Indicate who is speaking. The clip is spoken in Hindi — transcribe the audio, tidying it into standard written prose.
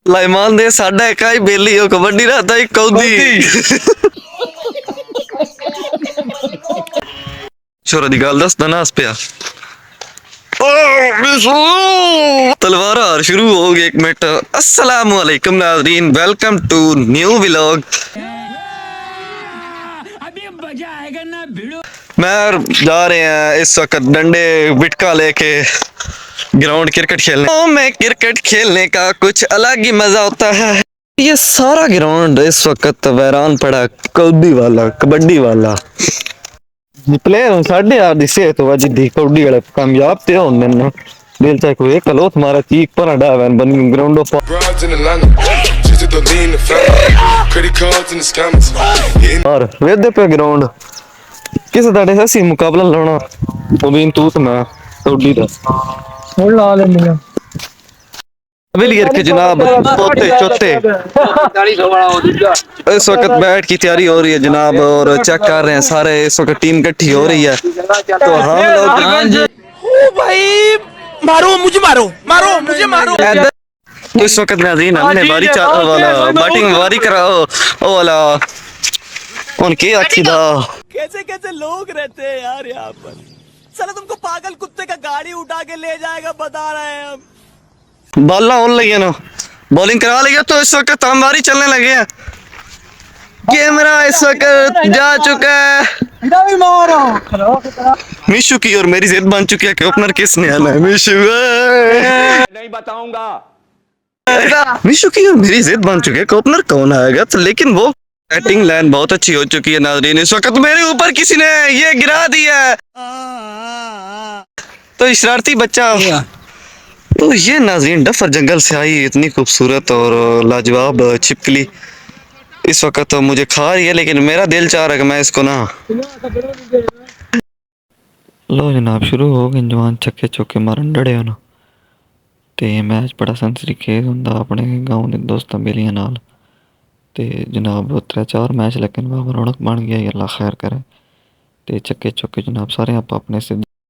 Speaker 1: लाइमान दे साडा इकाई बेली हो कबड्डी रहता है कौदी छोरा दी गल दस दनास पिया तलवार हार शुरू हो गई। एक मिनट। अस्सलाम वालेकुम नाज़रीन, वेलकम टू न्यू व्लॉग। अभी मजा आएगा ना भिड़ो। मैं जा रहे हैं इस वक्त डंडे बिटका लेके ग्राउंड क्रिकेट खेलने में। क्रिकेट खेलने का कुछ अलग ही मजा होता है। ये सारा ग्राउंड इस वक्त वैरान पड़ा, कबड्डी वाला कबड्डी वाला प्लेयर साढ़े यार दी सेहत वजी दी कबड्डी वाले कामयाब ते होने ना दिल चाहे कोई कलो तुम्हारा चीक पर डावन बन ग्राउंड ऑफ और वेदे पे ग्राउंड किस दाड़े हसी मुकाबला लाना मुबीन तू तो मैं कबड्डी दा हुन ला लेंगे विलियर के जनाब पोते चौथे इस वक्त बैठ की तैयारी हो रही है जनाब और चेक कर रहे हैं सारे। इस वक्त टीम इकट्ठी हो रही है तो हम लोग
Speaker 2: ओ भाई मारो मुझे मारो
Speaker 1: इस वक्त नाज़रीन हमने बारी वाला बैटिंग बारी कराओ ओ वाला उनकी अच्छी दा
Speaker 2: कैसे कैसे लोग रहते हैं यार यहाँ पर। साला तुमको पागल कुत्ते का गाड़ी उठा के ले जाएगा बता रहे हैं हम।
Speaker 1: बॉल ऑन लगी है ना बॉलिंग करा लिया तो इस वक्त हम बारी चलने लगे हैं। कैमरा इस वक्त जा चुका है मिशु की और मेरी जिद बन चुकी है कि ओपनर किसने आना है। मिशु
Speaker 2: नहीं बताऊंगा।
Speaker 1: मिशु की और मेरी जिद बन चुकी है कि ओपनर कौन आएगा तो लेकिन वो बैटिंग लाइन बहुत अच्छी हो चुकी है नाज़रीन। इस वक्त मेरे ऊपर किसी ने ये गिरा दिया तो शरारती बच्चा तो ये नाज़रीन डफर जंगल से आई इतनी खूबसूरत और लाजवाब छिपकली इस वक्त तो मुझे खा रही है लेकिन मेरा दिल चाह रहा है कि मैं इसको ना लो जनाब शुरू हो गए जवान छक्के चौके मारन डड़े हो ना ते मैच बड़ा सनसनीखेज हुंदा अपने गाँव के दोस्तों बेलियां नाल ते जनाब 3-4 मैच लेकिन वह रौनक बन गया। अल्लाह खैर करे ते छक्के चौके जनाब सारे आप अपने से